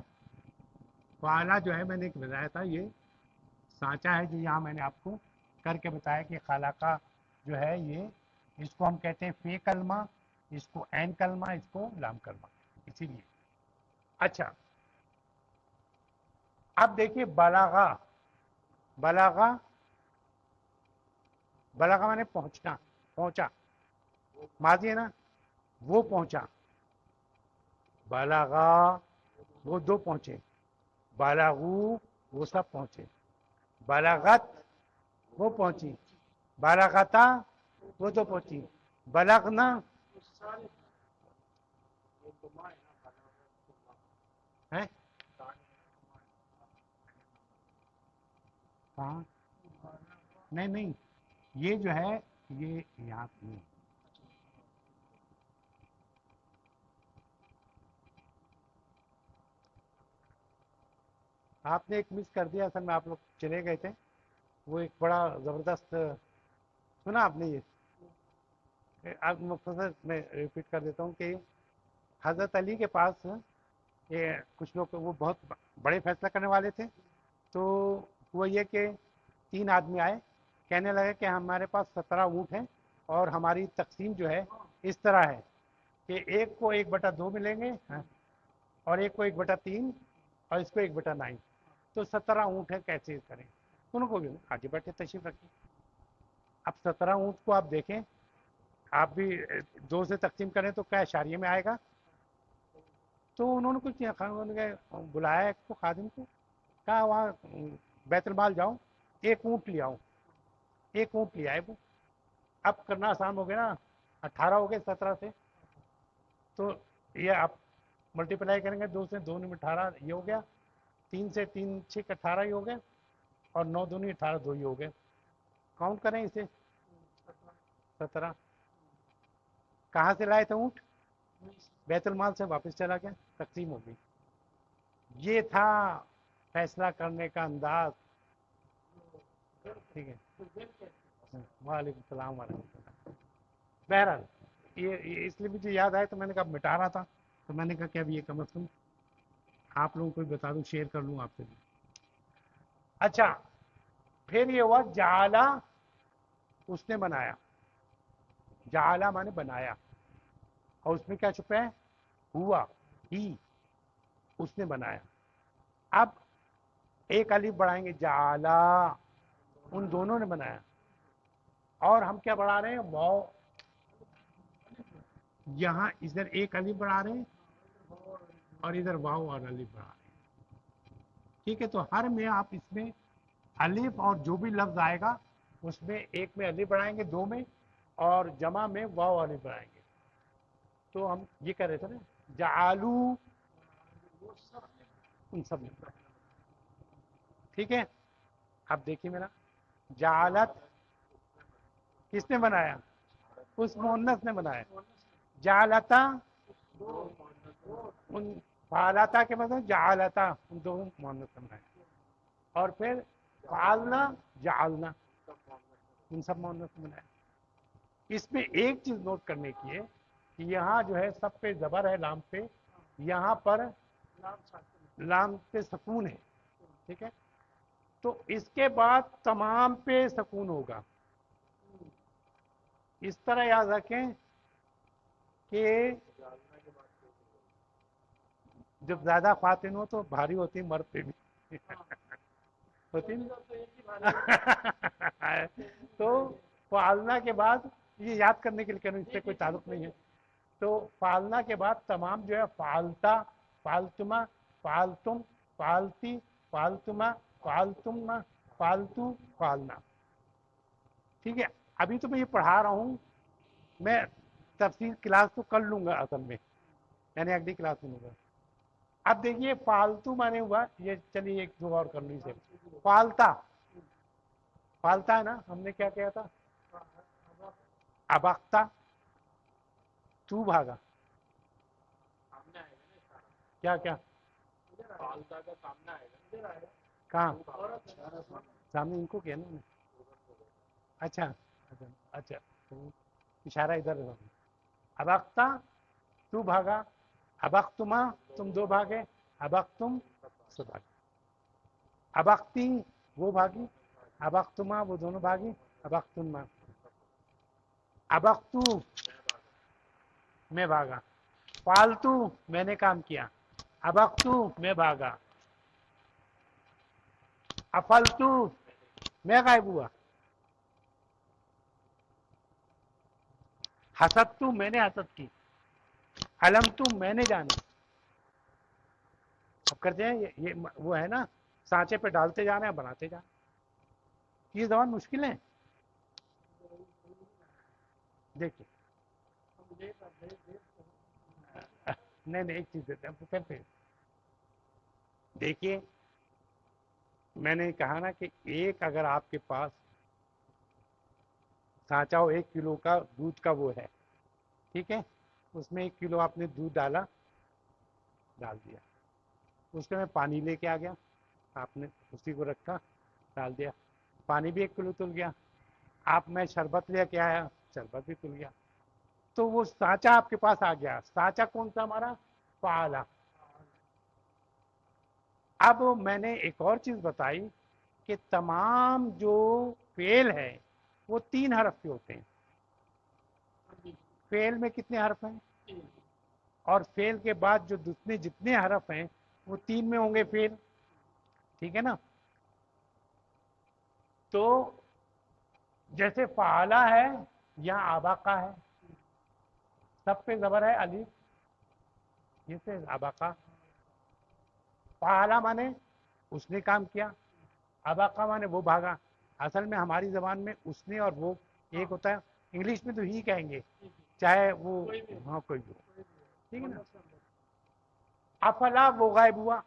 فعلا جو ہے میں نے ایک بتایا تھا یہ سانچا ہے جو یہاں میں نے آپ کو کر کے بتایا کہ خالقہ جو ہے یہ اس کو ہم کہتے ہیں فے کلمہ، اس کو عین کلمہ، اس کو لام کلمہ، اسی لیے. اچھا اب دیکھیے بلاغا. بلاغا، بلاغا میں نے پہنچنا، پہنچا، ماضی ہے نا، وہ پہنچا. بلاغا وہ دو پہنچے. بالاغو وہ سب پہنچے. بلاغت وہ پہنچی. بلاغتا وہ تو پہنچی. بلغنا ہے کہاں؟ نہیں نہیں، یہ جو ہے یہ یہاں نہیں. آپ نے ایک مس کر دیا، اصل میں آپ لوگ چلے گئے تھے. وہ ایک بڑا زبردست سنا آپ نے. یہ آپ مختصر میں ریپیٹ کر دیتا ہوں کہ حضرت علی کے پاس یہ کچھ لوگ وہ بہت بڑے فیصلہ کرنے والے تھے. تو وہ یہ کہ 3 آدمی آئے، کہنے لگے کہ ہمارے پاس 17 اونٹ ہیں اور ہماری تقسیم جو ہے اس طرح ہے کہ ایک کو 1/2 ملیں گے اور ایک کو 1/3 اور اس کو 1/9. تو 17 اونٹ ہے، کیسے کریں؟ ان کو بھی آگے بیٹھے تشریف رکھیں. اب 17 اونٹ کو آپ دیکھیں، آپ بھی 2 سے تقسیم کریں تو کیا اشاریے میں آئے گا؟ تو انہوں نے کچھ کیا، بلایا ایک کو خادم کو، کہا وہاں بیت المال جاؤ، ایک اونٹ لے آؤ. ایک اونٹ لے آئے وہ. اب کرنا آسان ہو گیا نا، 18 ہو گئے 17 سے. تو یہ آپ ملٹی پلائی کریں گے 2 سے، 2 میں 18 یہ ہو گیا. 3 سے 3 6 18 ہی ہو گئے اور 9 2 18 2 ہی ہو گئے. کاؤنٹ کریں اسے. 17 کہاں سے لائے تھے اونٹ؟ بیت المال سے واپس چلا گیا، تقسیم ہو گئی. یہ تھا فیصلہ کرنے کا انداز. ٹھیک ہے، وعلیکم السلام ورحمۃ اللہ. بہرحال یہ اس لیے مجھے یاد آیا تو میں نے کہا مٹا رہا تھا، تو میں نے کہا کہ اب یہ کم از کم آپ لوگوں کو بتا دوں، شیئر کر لوں آپ سے بھی. اچھا پھر یہ ہوا جعلا، اس نے بنایا. جعلا مانے بنایا، اور اس میں کیا چھپا ہے؟ ہوا، ہی، اس نے بنایا. اب ایک الف بڑھائیں گے، جعلا، ان دونوں نے بنایا. اور ہم کیا بڑھا رہے ہیں؟ واو. یہاں ادھر ایک الف بڑھا رہے ہیں اور ادھر واو اور الف بڑھا رہے ہیں. ٹھیک ہے، تو ہر میں آپ اس میں الف اور جو بھی لفظ آئے گا اس میں ایک میں الف بڑھائیں گے، 2 میں، اور جمع میں واو الف بڑھائیں گے. تو ہم یہ کر رہے تھے نا، جعلو، ان سب میں. ٹھیک ہے، اب دیکھیے میرا جعلت کس نے بنایا؟ اس مؤنث نے بنایا. جعلتا، ان فعلتا کے مطلب جعلتا، ان دو مؤنث نے بنایا. اور پھر فعلنا، جعلنا، ان سب مؤنث نے بنایا. اس میں ایک چیز نوٹ کرنے کی ہے کہ یہاں جو ہے سب پہ زبر ہے، لام پہ، یہاں پر لام پہ سکون ہے. ٹھیک ہے، تو اس کے بعد تمام پہ سکون ہوگا. اس طرح یاد رکھیں کہ جب زیادہ خواتین ہو تو بھاری ہوتی، مرد پہ بھی ہوتی نا. تو فعلنا کے بعد یہ یاد کرنے کے لیے کہ اس سے کوئی تعلق نہیں ہے. تو فعلنا کے بعد تمام جو ہے فعلتا، فعلتما، فعلتم، فعلتی، فعلتما، فعلتم، فعلتو، فعلنا. ٹھیک ہے، ابھی تو میں یہ پڑھا رہا ہوں، میں تفصیل کلاس تو کر لوں گا اصل میں، یعنی اگلی کلاس میں لوں گا۔ اب دیکھیے فالتو مانے ہوا یہ، چلیے ایک دو اور کر لوں اسے، فالتا، فالتا ہے نا، ہم نے کیا کیا تھا، ابختہ، تو بھاگا، کیا کیا کہاں سامنے ان کو کیا نا، اچھا اچھا اچھا، تو اشارہ ادھر ہے، ابختہ تو بھاگا، ابختما تم دو بھاگے، ابختم سو بھاگے، ابختی وہ بھاگی، ابختما وہ دونوں بھاگی، ابختما، ابختو میں بھاگا، فالتو میں نے کام کیا، ابختو میں بھاگا، افلتو میں غائب ہوا، حسدتو میں نے حسد کی، علمتو میں نے جانا۔ اب کرتے ہیں یہ وہ ہے نا، سانچے پہ ڈالتے جانا ہے، بناتے جانا، یہ زبان مشکل ہے، دیکھیے نہیں ایک چیز دیتے ہیں کرتے ہیں، دیکھیے میں نے کہا نا کہ ایک اگر آپ کے پاس سانچا ہو 1 کلو کا دودھ کا وہ ہے، ٹھیک ہے، اس میں 1 کلو آپ نے دودھ ڈال دیا، اس میں پانی لے کے آ گیا، آپ نے اسی کو رکھا، ڈال دیا، پانی بھی 1 کلو تل گیا، آپ میں شربت لے کے آیا، شربت بھی تل گیا، تو وہ سانچا آپ کے پاس آ گیا، سانچا کون سا ہمارا، فعالا۔ اب میں نے ایک اور چیز بتائی کہ تمام جو فعل ہے وہ 3 حرف کے ہوتے ہیں، فعل میں کتنے حرف ہیں، اور فعل کے بعد جو جتنے حرف ہیں وہ 3 میں ہوں گے فعل، ٹھیک ہے نا، تو جیسے فعلا ہے یا آباقہ ہے، سب پہ زبر ہے الف، یہ سے آباقہ، فعلا مانے اس نے کام کیا، اباقہ مانے وہ بھاگا، اصل میں ہماری زبان میں اس نے اور وہ ایک ہوتا ہے، انگلش میں تو ہی کہیں گے چاہے وہ ہاں کوئی بھی، ٹھیک ہے نا، افلا وہ غائب ہوا،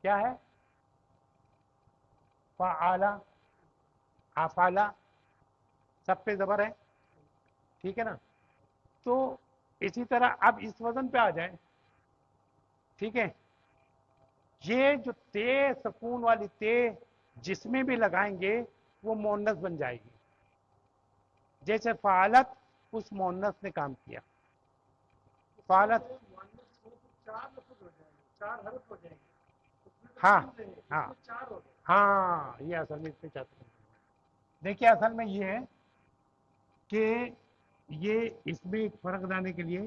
کیا ہے، فعلا، افلا، سب پہ زبر ہے، ٹھیک ہے نا، تو اسی طرح اب اس وزن پہ آ جائیں، ٹھیک ہے، یہ جو تے سکون والی تے جس میں بھی لگائیں گے وہ مونس بن جائے گی، جیسے فعالت اس مونس نے کام کیا، فعالت، ہاں ہاں ہاں، یہ اصل میں اس پہ چاہتے ہیں، دیکھیے اصل میں یہ ہے کہ یہ اس میں ایک فرق لانے کے لیے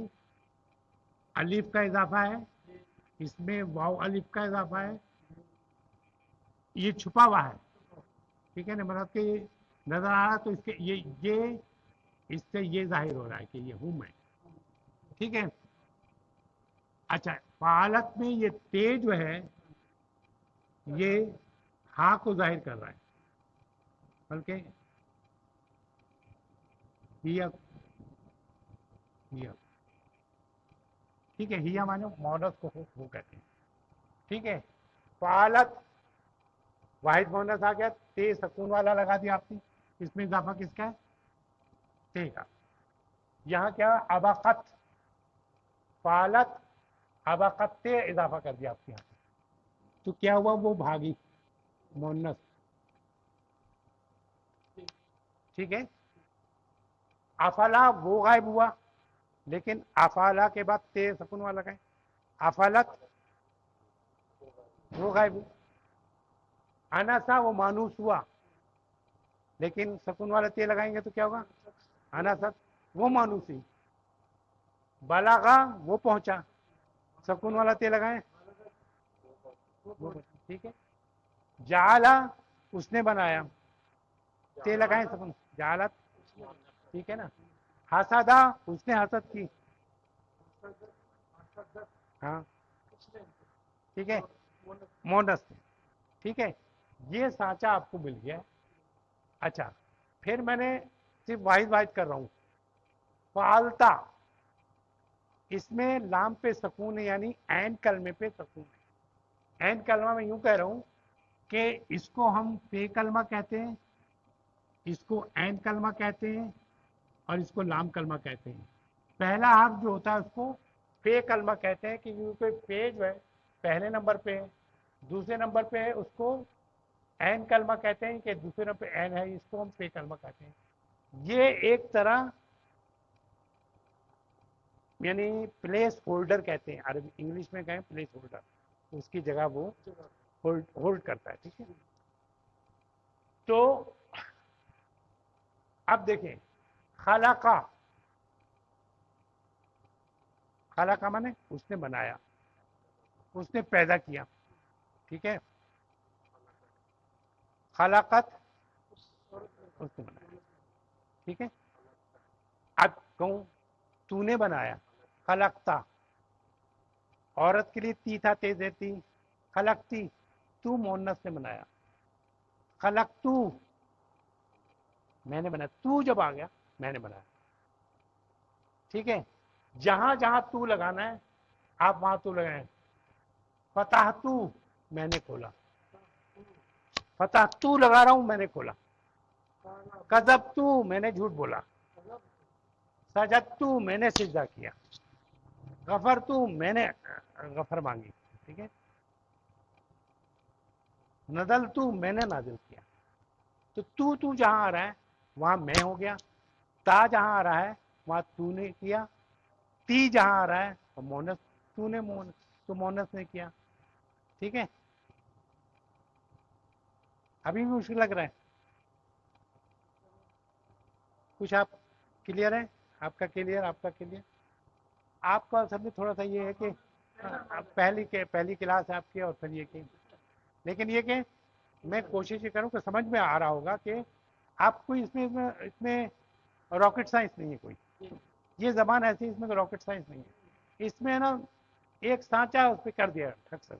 الف کا اضافہ ہے، اس میں واو الف کا اضافہ ہے، یہ چھپا ہوا ہے، ٹھیک ہے نا، مطلب کہ نظر آ رہا تو اس کے یہ اس سے یہ ظاہر ہو رہا ہے کہ یہ ہوں میں، ٹھیک ہے، اچھا فعالت میں یہ تے جو ہے یہ ہاں کو ظاہر کر رہا ہے، بلکہ ٹھیک ہے، ہیا مانے مونس کو وہ کہتے ہیں، ٹھیک ہے، فعالت واحد مونس آ گیا، تے سکون والا لگا دیا آپ نے، اس میں اضافہ کس کا ہے، تے کا، یہاں کیا اباقت، فعالت اباقت تے اضافہ کر دیا آپ کے یہاں، تو کیا ہوا، وہ بھاگی مونس، ٹھیک ہے، افلا وہ غائب ہوا، لیکن افعلا کے بعد تے سکون والا لگائیں، افعلت وہ غائب ہوا، اناسا وہ مانوس ہوا، لیکن سکون والا تے لگائیں گے تو کیا ہوگا، اناست وہ مانوسی، بلاغا وہ پہنچا، سکون والا تے لگائیں، ٹھیک ہے، جعلا اس نے بنایا، تے لگائیں سکون، جعلت، ٹھیک ہے نا، حسدا اس نے حسد کی، ہاں ٹھیک ہے، مونس، ٹھیک ہے، یہ سانچا آپ کو مل گیا، اچھا پھر میں نے صرف واحد واحد کر رہا ہوں. فعلتا اس میں لام پہ سکون ہے، یعنی عین کلمے پہ سکون ہے. عین کلمہ میں یوں کہہ رہا ہوں کہ اس کو ہم فے کلمہ کہتے ہیں، اس کو عین کلمہ کہتے ہیں، اور اس کو لام کلمہ کہتے ہیں. پہلا حرف جو ہوتا ہے اس کو فے کلمہ کہتے ہیں، کیونکہ فے جو ہے پہلے نمبر پہ ہے. دوسرے نمبر پہ ہے اس کو عین کلمہ کہتے ہیں، کہ دوسرے نمبر پہ عین ہے، اس کو ہم فے کلمہ کہتے ہیں. یہ ایک طرح یعنی پلیس ہولڈر کہتے ہیں، عربی انگلش میں کہیں پلیس ہولڈر، اس کی جگہ وہ ہولڈ کرتا ہے. ٹھیک ہے. تو اب دیکھیں خلقہ، خلقہ مانے اس نے بنایا، اس نے پیدا کیا. ٹھیک ہے. خلقت اس نے بنایا. ٹھیک ہے. اب کہوں تو نے بنایا، خلقتا. عورت کے لیے تی تھا، تیز ہے تی. خلقتی تو مونس نے بنایا. خلقتو میں نے بنایا، تو جب آ گیا میں نے بنایا. ٹھیک ہے. جہاں جہاں تو لگانا ہے آپ وہاں تو لگائیں. فتح تو میں نے کھولا، فتح تو لگا رہا ہوں میں نے کھولا. کذب تو میں نے جھوٹ بولا. سجد تو میں نے سجدہ کیا. غفر تو میں نے غفر مانگی. ٹھیک ہے. نزل تو میں نے نازل کیا. تو جہاں آ رہا ہے وہاں میں ہو گیا. تا جہاں آ رہا ہے وہاں تو نے کیا. تی جہاں آ رہا ہے وہ مونس، تو نے مونس، تو مونس نے کیا. ٹھیک ہے. ابھی بھی مشکل لگ رہا ہے؟ کچھ آپ کلیئر ہے؟ آپ کا کلیئر، آپ کا کلیئر. آپ کا سب میں تھوڑا سا یہ ہے کہ پہلی کلاس ہے آپ کی، اور پھر یہ کہ لیکن یہ کہ میں کوشش یہ کروں کہ سمجھ میں آ رہا ہوگا کہ آپ کو اس میں راکٹ سائنس نہیں ہے کوئی. یہ زبان ایسی اس میں راکٹ سائنس نہیں ہے. اس میں نا ایک سانچہ اس پہ کر دیا ٹھک سے.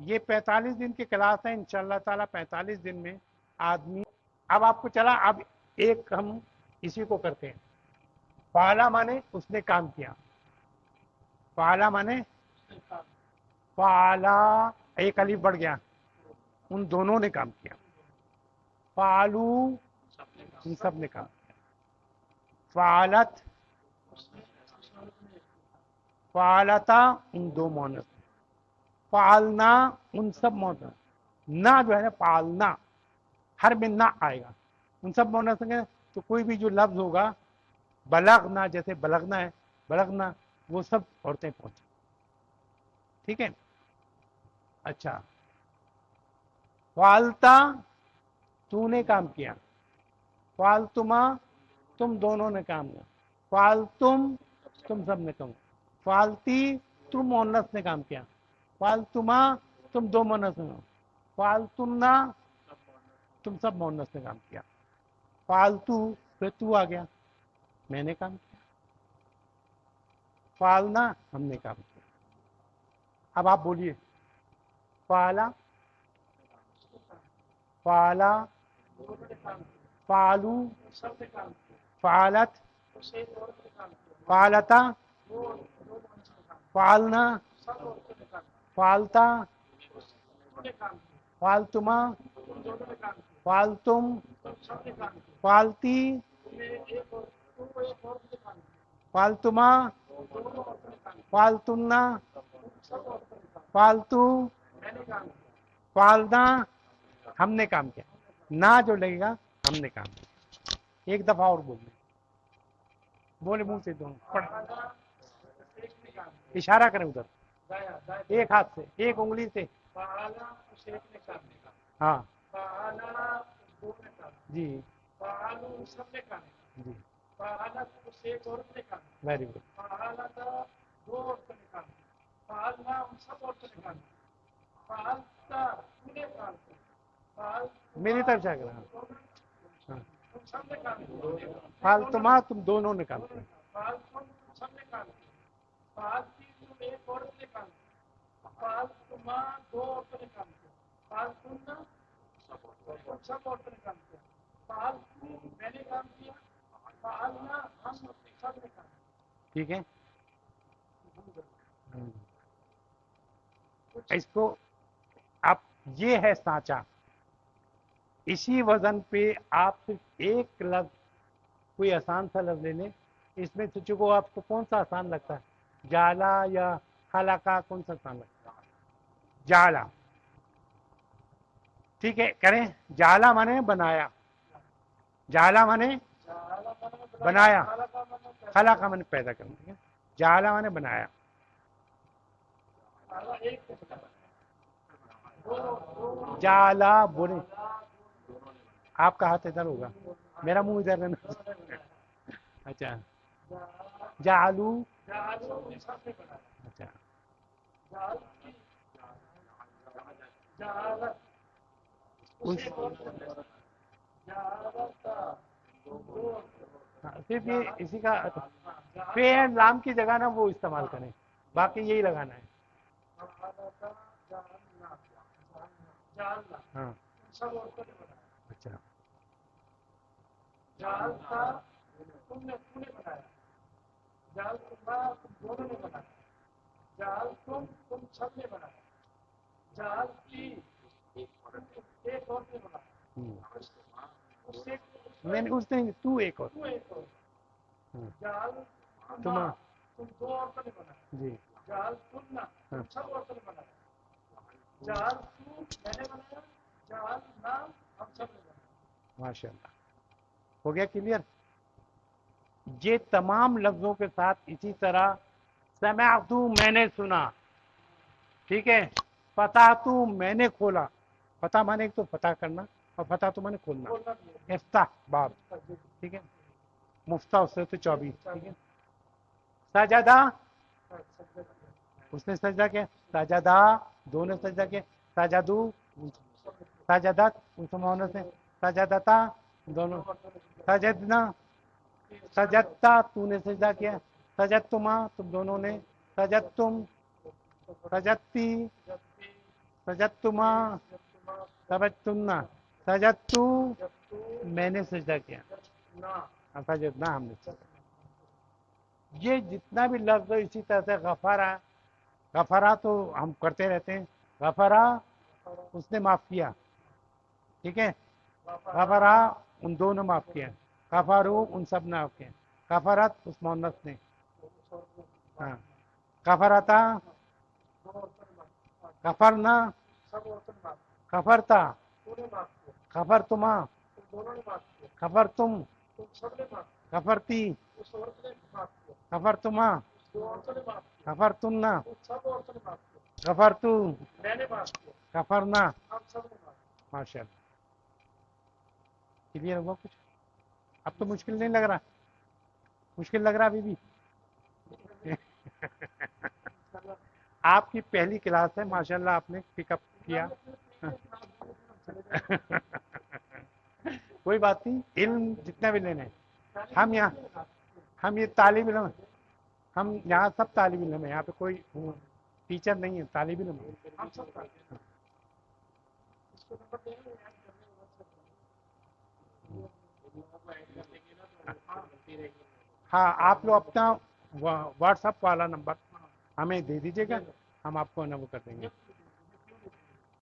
یہ 45 دن کی کلاس ہے انشاءاللہ تعالی. 45 دن میں آدمی اب آپ کو چلا. اب ایک ہم اسی کو کرتے ہیں. فعلا مانے اس نے کام کیا. فعلا مانے فعلا ایک الف بڑھ گیا، ان دونوں نے کام کیا. فعلو ان سب نے کام کیا. فعلت فعلتا ان دو مونس. فعلنا ان سب مونس. نہ جو ہے نا پالنا ہر میں نہ آئے گا. ان سب مونس میں تو کوئی بھی جو لفظ ہوگا بلغنا، جیسے بلغنا ہے، بلغنا وہ سب عورتیں پہنچی. ٹھیک ہے. اچھا. فالتا تو نے کام کیا. فالتما تم دونوں نے کام کیا. فالتم تم سب نے کام. فالتی تم مونس نے کام کیا. فالتما تم دو مونس نے. فالتمنا تم سب مونس نے کام کیا. فالتو پھر تو آ گیا، میں نے کام کیا. فالنا ہم نے کام کیا. اب آپ بولیے. فالا، فالا، فالو، فالت، فالتا، فالنا، فالتا، فالتما، فالتم، فالتی، فالتما، فالتمنا، فالتو، فالنا ہم نے کام کیا. نہ جو لگے گا ہم نے کام کیا. ایک دفعہ اور بولے منہ سے دونوں اشارہ کریں ادھر ایک ہاتھ سے، ایک انگلی سے. ہاں جی جی ویری گڈ. میری طرف سے اگر ہاں فالتما تم دونوں نے کام کیا. ٹھیک ہے. اس کو اب یہ ہے سانچا. اسی وزن پہ آپ صرف ایک لفظ کوئی آسان سا لفظ لے لیں. اس میں سے چکو آپ کو کون سا آسان لگتا ہے؟ جالا یا خلقہ؟ کون سا آسان لگتا ہے؟ جالا. ٹھیک ہے کریں. جالا مانے بنایا. جالا مانے بنایا. خلقہ مانے پیدا کرنا. جالا مانے بنایا. جالا بولے. آپ کا ہاتھ ادھر ہوگا، میرا منہ ادھر رہنا. اچھا. جالو. اچھا. صرف یہ اسی کا فعل لام کی جگہ نا وہ استعمال کریں، باقی یہی لگانا ہے. ہاں. اچھا. میں نے اس نے تو ایک اور تم جی. ماشاء اللہ ہو گیا کلیئر. یہ تمام لفظوں کے ساتھ اسی طرح سمعت میں نے سنا. ٹھیک ہے. فتحت میں نے کھولا. فتح مانے ایک تو فتح کرنا اور فتح مانے کھولنا. افتح باب. ٹھیک ہے. مفتح اس سے تو 24. ٹھیک ہے. سجدہ اس نے سجدہ کیا. سجدہ دو نے سجدہ کیا. سجدو سجدت اس مونس نے. سجدتا دونوں. سجدنا سجدتا تو نے سجدہ کیا. سجدتما تم دونوں نے. سجدتم سجدتی سجدتما سجدتنا. سجدتو میں نے سجدہ کیا. سجدنا ہم نے. یہ جتنا بھی لفظ ہے اسی طرح سے غفرا. غفرا تو ہم کرتے رہتے ہیں. غفرا اس نے معاف کیا. ٹھیک ہے. غفرا ان دونوں معاف کیا. غفارو ان سب نے معاف کیا. غفرت اس مونس نے. ہاں. غفرتا غفرنا غفرتا غفرتما غفرتم غفرتی غفرتما غفرتنا غفرتو غفرنا. ماشاء اللہ کلیئر ہوا کچھ؟ اب تو مشکل نہیں لگ رہا؟ مشکل لگ رہا ابھی بھی؟ آپ کی پہلی کلاس ہے ماشاءاللہ آپ نے پک اپ کیا. کوئی بات نہیں. علم جتنا بھی لینا ہے. ہم یہ طالب علم ہم یہاں سب طالب علم ہیں. یہاں پہ کوئی ٹیچر نہیں ہے. طالب علم ہے. ہاں آپ لوگ اپنا واٹس ایپ والا نمبر ہمیں دے دیجیے گا. ہم آپ کو وہ کر دیں گے.